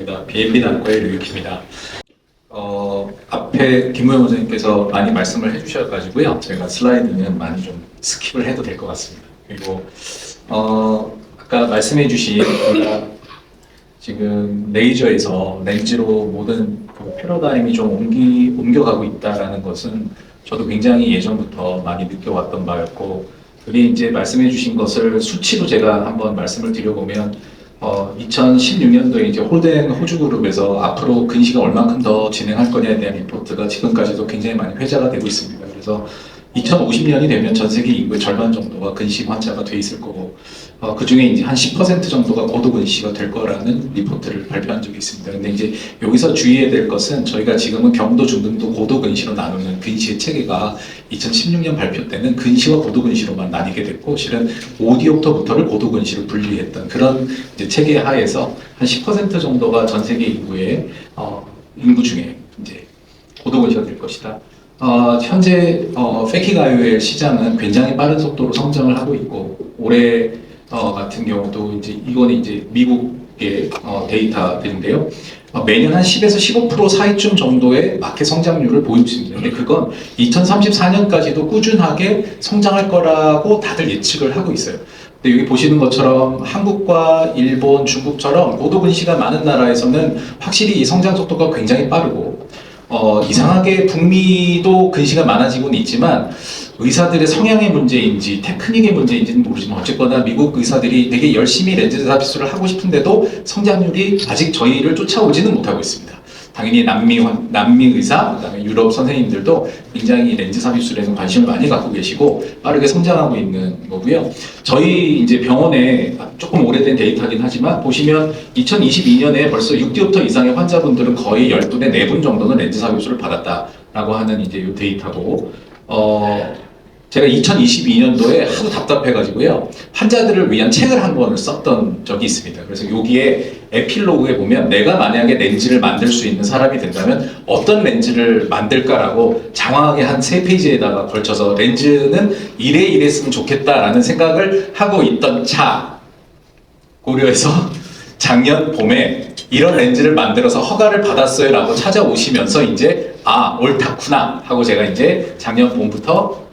반갑습니다. BNB 단과의 류익입니다. 앞에 김우영 원장님께서 많이 말씀을 해주셔가지고요. 제가 슬라이드는 많이 좀 스킵을 해도 될 것 같습니다. 그리고 아까 말씀해주신 우리가 지금 레이저에서 렌즈로 모든 그 패러다임이 좀 옮겨가고 있다라는 것은 저도 굉장히 예전부터 많이 느껴왔던 바였고, 그게 이제 말씀해주신 것을 수치로 제가 한번 말씀을 드려보면 2016년도에 이제 홀덴 호주그룹에서 앞으로 근시가 얼만큼 더 진행할 거냐에 대한 리포트가 지금까지도 굉장히 많이 회자가 되고 있습니다. 그래서 2050년이 되면 전 세계 인구의 절반 정도가 근시 환자가 돼 있을 거고, 그 중에 이제 한 10% 정도가 고도 근시가 될 거라는 리포트를 발표한 적이 있습니다. 근데 이제 여기서 주의해야 될 것은 저희가 지금은 경도, 중등도, 고도 근시로 나누는 근시의 체계가 2016년 발표 때는 근시와 고도 근시로만 나뉘게 됐고, 실은 5디옵터부터를 고도 근시로 분리했던 그런 이제 체계 하에서 한 10% 정도가 전 세계 인구의 인구 중에 이제 고도 근시가 될 것이다. 현재 패키가이오의 시장은 굉장히 빠른 속도로 성장을 하고 있고, 올해 같은 경우도 이제 이거는 이제 미국의 데이터인데요. 매년 한 10에서 15% 사이쯤 정도의 마켓 성장률을 보이고 있습니다. 근데 그건 2034년까지도 꾸준하게 성장할 거라고 다들 예측을 하고 있어요. 근데 여기 보시는 것처럼 한국과 일본, 중국처럼 고도 근시가 많은 나라에서는 확실히 이 성장 속도가 굉장히 빠르고, 이상하게 북미도 근시가 많아지고는 있지만 의사들의 성향의 문제인지 테크닉의 문제인지는 모르지만 어쨌거나 미국 의사들이 되게 열심히 렌즈 삽입술을 하고 싶은데도 성장률이 아직 저희를 쫓아오지는 못하고 있습니다. 당연히 남미 의사, 그다음에 유럽 선생님들도 굉장히 렌즈 삽입술에는 관심을 많이 갖고 계시고 빠르게 성장하고 있는 거고요. 저희 이제 병원에 조금 오래된 데이터긴 하지만 보시면 2022년에 벌써 6디옵터 이상의 환자분들은 거의 10분에 4분 정도는 렌즈 삽입술을 받았다라고 하는 이제 이 데이터고, 제가 2022년도에 하도 답답해가지고요, 환자들을 위한 책을 한 권을 썼던 적이 있습니다. 그래서 여기에 에필로그에 보면 내가 만약에 렌즈를 만들 수 있는 사람이 된다면 어떤 렌즈를 만들까라고 장황하게 한 3페이지에다가 걸쳐서 렌즈는 이랬으면 좋겠다라는 생각을 하고 있던 차, 고려해서 작년 봄에 이런 렌즈를 만들어서 허가를 받았어요 라고 찾아오시면서 이제 옳다구나 하고 제가 이제 작년 봄부터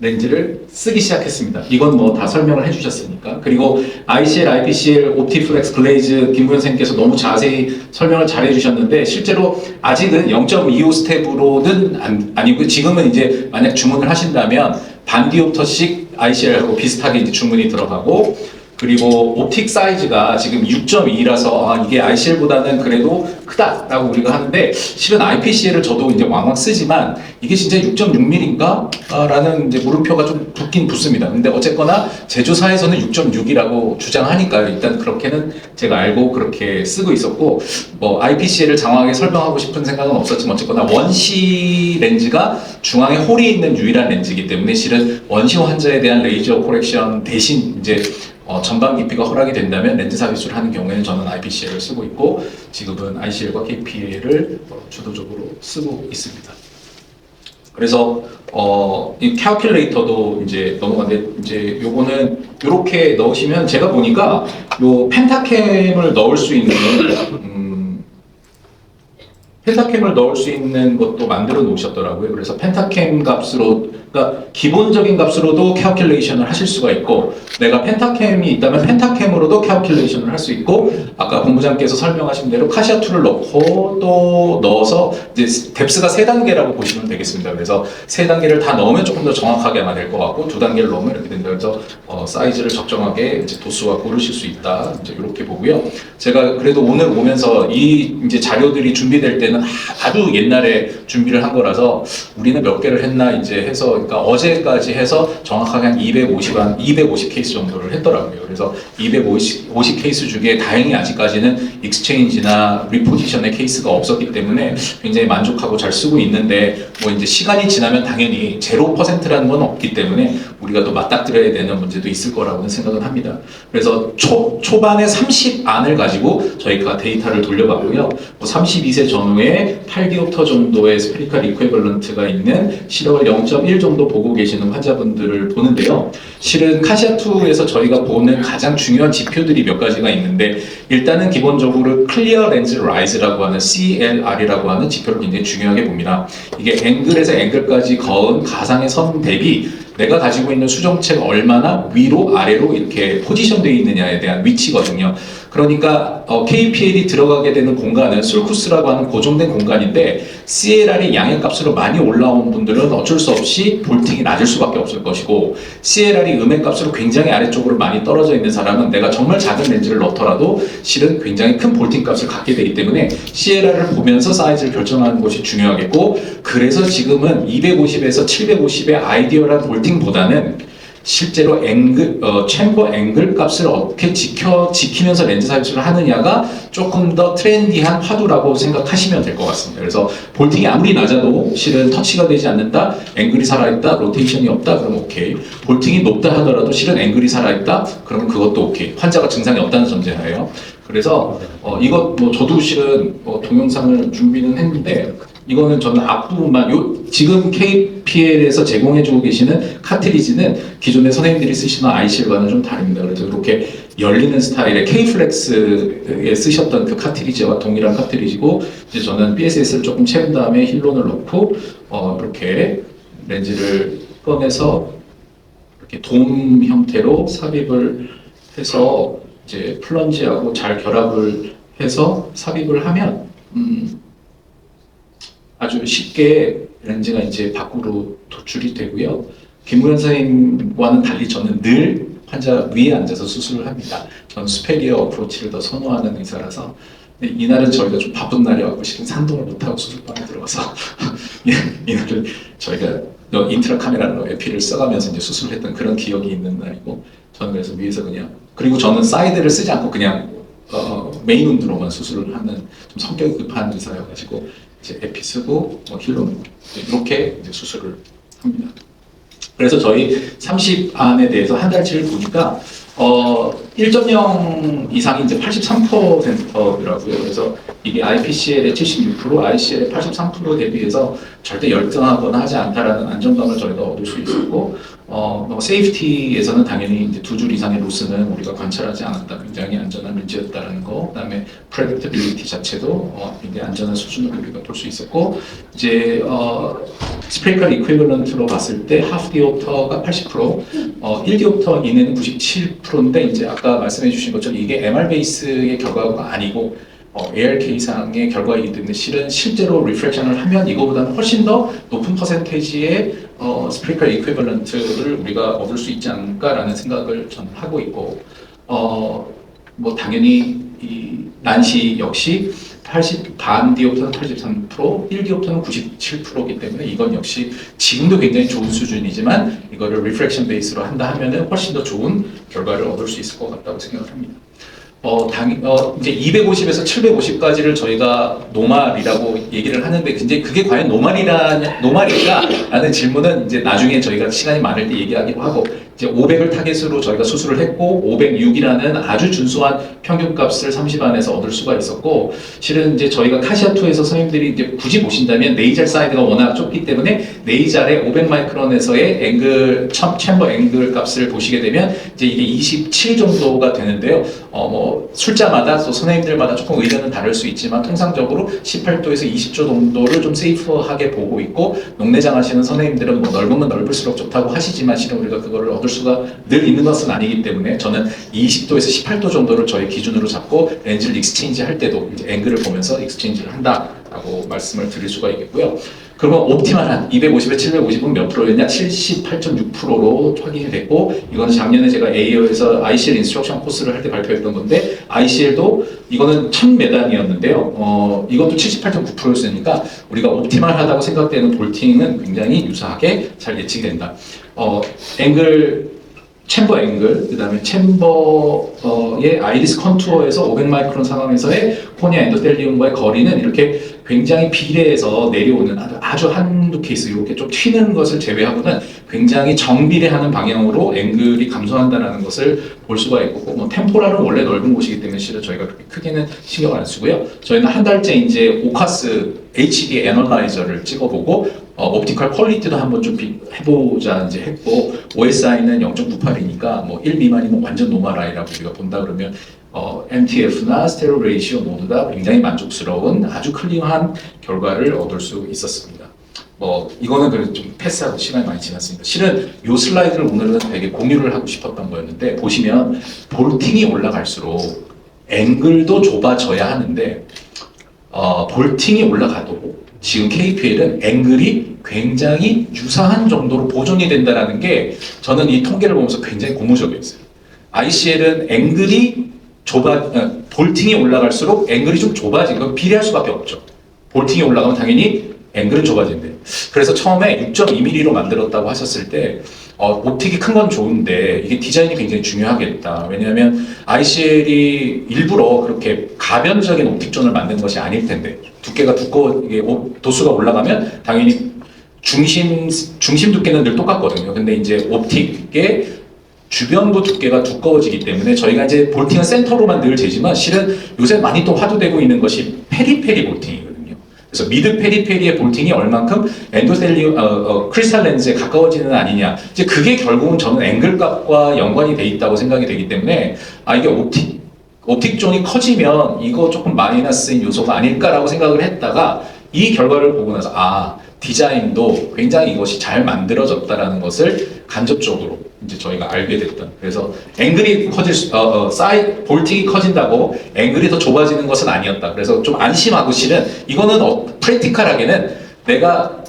렌즈를 쓰기 시작했습니다. 이건 뭐 다 설명을 해주셨으니까. 그리고 ICL, IPCL, 옵티플렉스, 글레이즈 김구현 선생님께서 너무 자세히 설명을 잘 해주셨는데, 실제로 아직은 0.25 스텝으로는 아니고 지금은 이제 만약 주문을 하신다면 반디옵터씩 ICL하고 비슷하게 이제 주문이 들어가고, 그리고 옵틱 사이즈가 지금 6.2라서 이게 ICL보다는 그래도 크다라고 우리가 하는데, 실은 IPCL을 저도 이제 왕왕 쓰지만 이게 진짜 6.6mm인가? 라는 이제 물음표가 좀 붙긴 붙습니다. 근데 어쨌거나 제조사에서는 6.6이라고 주장하니까 일단 그렇게는 제가 알고 그렇게 쓰고 있었고, 뭐 IPCL을 장황하게 설명하고 싶은 생각은 없었지만 어쨌거나 원시 렌즈가 중앙에 홀이 있는 유일한 렌즈이기 때문에 실은 원시 환자에 대한 레이저 코렉션 대신 이제 전방 깊이가 허락이 된다면 렌즈 삽입술을 하는 경우에는 저는 IPCL을 쓰고 있고, 지금은 ICL과 KPL을 주도적으로 쓰고 있습니다. 그래서 이 캘큘레이터도 이제 넘어가는데, 이제 요거는 이렇게 넣으시면 제가 보니까 요 펜타캠을 넣을 수 있는 것도 만들어 놓으셨더라고요. 그래서 펜타캠 값으로, 그러니까 기본적인 값으로도 캘큘레이션을 하실 수가 있고, 내가 펜타캠이 있다면 펜타캠으로도 캘큘레이션을 할 수 있고, 아까 본부장께서 설명하신 대로 카시아2를 넣고 또 넣어서 이제 뎁스가 3단계라고 보시면 되겠습니다. 그래서 3단계를 다 넣으면 조금 더 정확하게 아마 될 것 같고, 2단계를 넣으면 이렇게 된다. 그래서 사이즈를 적정하게 이제 도수와 고르실 수 있다. 이제 이렇게 보고요. 제가 그래도 오늘 오면서 이 이제 자료들이 준비될 때는 아주 옛날에 준비를 한 거라서 우리는 몇 개를 했나 이제 해서, 그러니까 어제까지 해서 정확하게 한 250 케이스 정도를 했더라고요. 그래서 250 케이스 중에 다행히 아직까지는 익스체인지나 리포지션의 케이스가 없었기 때문에 굉장히 만족하고 잘 쓰고 있는데, 뭐 이제 시간이 지나면 당연히 0%라는 건 없기 때문에 우리가 또 맞닥뜨려야 되는 문제도 있을 거라고는 생각은 합니다. 그래서 초반에 30안을 가지고 저희가 데이터를 돌려봤고요. 32세 전후에 8디옵터 정도의 스페리컬 이퀴벌런트가 있는 시력을 0.1 정도 보고 계시는 환자분들을 보는데요. 실은 카시아2에서 저희가 보는 가장 중요한 지표들이 몇 가지가 있는데, 일단은 기본적으로 클리어 렌즈 라이즈라고 하는 CLR이라고 하는 지표를 굉장히 중요하게 봅니다. 이게 앵글에서 앵글까지 그은 가상의 선 대비 내가 가지고 있는 수정체가 얼마나 위로 아래로 이렇게 포지션되어 있느냐에 대한 위치거든요. 그러니까 KPL이 들어가게 되는 공간은 술쿠스라고 하는 고정된 공간인데, CLR이 양액값으로 많이 올라온 분들은 어쩔 수 없이 볼팅이 낮을 수밖에 없을 것이고, CLR이 음액값으로 굉장히 아래쪽으로 많이 떨어져 있는 사람은 내가 정말 작은 렌즈를 넣더라도 실은 굉장히 큰 볼팅 값을 갖게 되기 때문에 CLR을 보면서 사이즈를 결정하는 것이 중요하겠고, 그래서 지금은 250에서 750의 아이디어란 볼팅보다는 실제로 챔버 앵글 값을 어떻게 지키면서 렌즈 삽입을 하느냐가 조금 더 트렌디한 화두라고 생각하시면 될 것 같습니다. 그래서 볼팅이 아무리 낮아도 실은 터치가 되지 않는다, 앵글이 살아있다, 로테이션이 없다, 그럼 오케이. 볼팅이 높다 하더라도 실은 앵글이 살아있다, 그러면 그것도 오케이. 환자가 증상이 없다는 전제하에요. 그래서 이것 저도 실은 동영상을 준비는 했는데, 이거는 저는 앞부분만, 지금 KPL에서 제공해주고 계시는 카트리지는 기존의 선생님들이 쓰시는 아이실과는 좀 다릅니다. 그래서 이렇게 열리는 스타일의 K플렉스에 쓰셨던 그 카트리지와 동일한 카트리지고, 이제 저는 BSS를 조금 채운 다음에 힐론을 넣고 이렇게 렌즈를 꺼내서 이렇게 돔 형태로 삽입을 해서 이제 플런지하고 잘 결합을 해서 삽입을 하면 아주 쉽게 렌즈가 이제 밖으로 도출이 되고요. 김무현 선생님과는 달리 저는 늘 환자 위에 앉아서 수술을 합니다. 저는 스페리어 어프로치를 더 선호하는 의사라서. 근데 이날은 저희가 좀 바쁜 날이었고 실은 산동을 못하고 수술방에 들어가서 이날은 저희가 인트라 카메라로 에피를 써가면서 이제 수술을 했던 그런 기억이 있는 날이고, 저는 그래서 위에서 그리고 저는 사이드를 쓰지 않고 그냥 메인 운드로만 수술을 하는 좀 성격이 급한 의사여가지고 이제 에피 쓰고 힐론 이렇게 이제 수술을 합니다. 그래서 저희 30안에 대해서 한 달치를 보니까 1.0 이상이 이제 83%더라고요. 그래서 이게 IPCL의 76%, ICL의 83% 대비해서 절대 열등하거나 하지 않다라는 안정감을 저희가 얻을 수 있었고, 세이프티에서는 당연히 이제 2줄 이상의 로스는 우리가 관찰하지 않았다, 굉장히 안전한 렌즈였다라는 거, 그다음에 프레딕터빌리티 자체도 굉장히 안전한 수준으로 우리가 볼 수 있었고, 이제 스페리컬 이퀴벌런트로 봤을 때 하프 디옵터가 80%, 1디옵터 이내는 97%인데, 이제 아까 말씀해 주신 것처럼 이게 MR 베이스의 결과가 아니고 ARK상의 결과이기 때문에 실은 실제로 리프렉션을 하면 이거보다는 훨씬 더 높은 퍼센테이지의 스페리컬 이퀴벌런트를 우리가 얻을 수 있지 않을까라는 생각을 저는 하고 있고, 당연히 이 난시 역시 반 디옵터는 83%, 1디옵터는 97%이기 때문에 이건 역시 지금도 굉장히 좋은 수준이지만 이거를 리프렉션 베이스로 한다 하면은 훨씬 더 좋은 결과를 얻을 수 있을 것 같다고 생각을 합니다. 이제 250에서 750까지를 저희가 노말이라고 얘기를 하는데, 이제 그게 과연 노말일까라는 질문은 이제 나중에 저희가 시간이 많을 때 얘기하기로 하고, 이제 500을 타겟으로 저희가 수술을 했고 506이라는 아주 준수한 평균값을 30안에서 얻을 수가 있었고, 실은 이제 저희가 카시아2에서 선생님들이 이제 굳이 보신다면 네이잘 사이드가 워낙 좁기 때문에 네이잘의 500마이크론에서의 챔버 앵글 값을 보시게 되면 이제 이게 27 정도가 되는데요. 술자마다 또 선생님들마다 조금 의견은 다를 수 있지만 통상적으로 18도에서 20도 정도를 좀 세이프하게 보고 있고, 녹내장 하시는 선생님들은 넓으면 넓을수록 좋다고 하시지만 실은 우리가 그거를 얻을 수가 늘 있는 것은 아니기 때문에 저는 20도에서 18도 정도를 저희 기준으로 잡고 렌즈를 익스체인지 할 때도 이제 앵글을 보면서 익스체인지를 한다라고 말씀을 드릴 수가 있겠고요. 그러면 옵티멀한 250에 750은 몇 프로였냐? 78.6%로 확인이 됐고, 이거는 작년에 제가 AO에서 ICL 인스트럭션 코스를 할 때 발표했던 건데, ICL도 이거는 1000메단이었는데요. 이것도 78.9%였으니까 우리가 옵티멀하다고 생각되는 볼팅은 굉장히 유사하게 잘 예측이 된다. 챔버 앵글, 그 다음에 챔버의 아이리스 컨투어에서 500마이크론 상황에서의 코니아 엔도텔리움과의 거리는 이렇게 굉장히 비례해서 내려오는 아주 한두 케이스 이렇게 좀 튀는 것을 제외하고는 굉장히 정비례하는 방향으로 앵글이 감소한다는 것을 볼 수가 있고, 뭐 템포랄은 원래 넓은 곳이기 때문에 실은 저희가 그렇게 크게는 신경을 안 쓰고요. 저희는 한 달째 이제 오카스 HD 애널라이저를 찍어보고 옵티컬 퀄리티도 한번 좀 해보자 이제 했고, OSI는 0.98이니까 뭐 1 미만이면 완전 노멀아이라고 우리가 본다 그러면 MTF나 스테레오 레이시오 모두 다 굉장히 만족스러운 아주 클리어한 결과를 얻을 수 있었습니다. 뭐 이거는 그래도 좀 패스하고 시간이 많이 지났습니다. 실은 이 슬라이드를 오늘은 되게 공유를 하고 싶었던 거였는데, 보시면 볼팅이 올라갈수록 앵글도 좁아져야 하는데 볼팅이 올라가도 지금 KPL은 앵글이 굉장히 유사한 정도로 보존이 된다는 게 저는 이 통계를 보면서 굉장히 고무적이었어요. ICL은 앵글이 볼팅이 올라갈수록 앵글이 좀 좁아진 건 비례할 수밖에 없죠. 볼팅이 올라가면 당연히 앵글은 좁아진대요. 그래서 처음에 6.2mm로 만들었다고 하셨을 때 옵틱이 큰 건 좋은데 이게 디자인이 굉장히 중요하겠다. 왜냐하면 ICL이 일부러 그렇게 가변적인 옵틱존을 만드는 것이 아닐 텐데, 두께가 이게 도수가 올라가면 당연히 중심 두께는 늘 똑같거든요. 근데 이제 옵틱의 주변부 두께가 두꺼워지기 때문에 저희가 이제 볼팅은 센터로만 늘 재지만 실은 요새 많이 또 화두되고 있는 것이 페리페리 볼팅이거든요. 그래서 미드 페리페리의 볼팅이 얼만큼 크리스탈 렌즈에 가까워지는 아니냐. 이제 그게 결국은 저는 앵글 값과 연관이 돼 있다고 생각이 되기 때문에 이게 옵틱 존이 커지면 이거 조금 마이너스인 요소가 아닐까라고 생각을 했다가 이 결과를 보고 나서 디자인도 굉장히 이것이 잘 만들어졌다라는 것을 간접적으로 이제 저희가 알게 됐던. 그래서 앵글이 볼팅이 커진다고 앵글이 더 좁아지는 것은 아니었다. 그래서 좀 안심하고, 실은 이거는 프랙티컬하게는 내가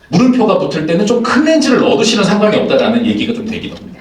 물음표가 붙을 때는 좀 큰 렌즈를 넣어도 실은 상관이 없다라는 얘기가 좀 되기도 합니다.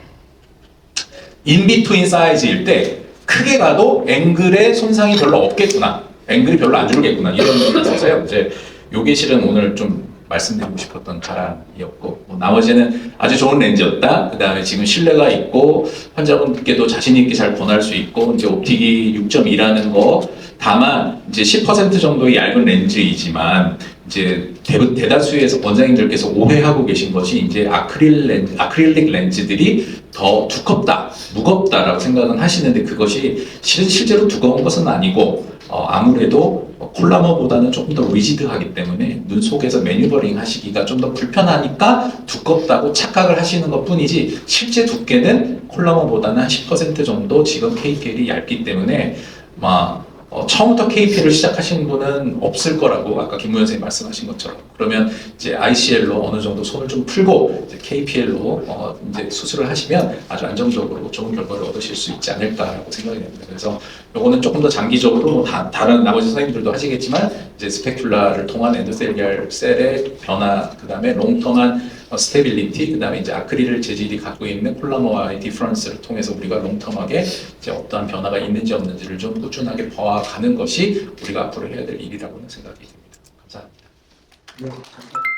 인비트윈 사이즈일 때 크게 가도 앵글에 손상이 별로 없겠구나, 앵글이 별로 안 줄겠구나, 이런 얘기가 있어서요. 이제 요게 실은 오늘 좀 말씀드리고 싶었던 자랑이었고, 나머지는 아주 좋은 렌즈였다. 그 다음에 지금 신뢰가 있고 환자분께도 자신 있게 잘 권할 수 있고, 이제 옵틱이 6.2라는 거, 다만 이제 10% 정도의 얇은 렌즈이지만 이제 대다수의 원장님들께서 오해하고 계신 것이 이제 아크릴릭 렌즈들이 더 두껍다, 무겁다라고 생각은 하시는데, 그것이 실제로 두꺼운 것은 아니고 아무래도 콜라머보다는 조금 더 리지드하기 때문에 눈 속에서 매뉴버링 하시기가 좀 더 불편하니까 두껍다고 착각을 하시는 것 뿐이지, 실제 두께는 콜라머보다는 한 10% 정도 지금 KPL이 얇기 때문에 처음부터 KPL을 시작하신 분은 없을 거라고 아까 김무현 선생님 말씀하신 것처럼, 그러면 이제 ICL로 어느 정도 손을 좀 풀고 이제 KPL로 이제 수술을 하시면 아주 안정적으로 좋은 결과를 얻으실 수 있지 않을까라고 생각이 됩니다. 그래서 요거는 조금 더 장기적으로 다른 나머지 선생님들도 하시겠지만 이제 스페큘라를 통한 엔도셀리알 셀의 변화, 그 다음에 롱텀한 스테빌리티, 그 다음에 이제 아크릴 재질이 갖고 있는 콜라머와의 디퍼런스를 통해서 우리가 롱텀하게 이제 어떠한 변화가 있는지 없는지를 좀 꾸준하게 봐가는 것이 우리가 앞으로 해야 될 일이라고는 생각이 듭니다. 감사합니다.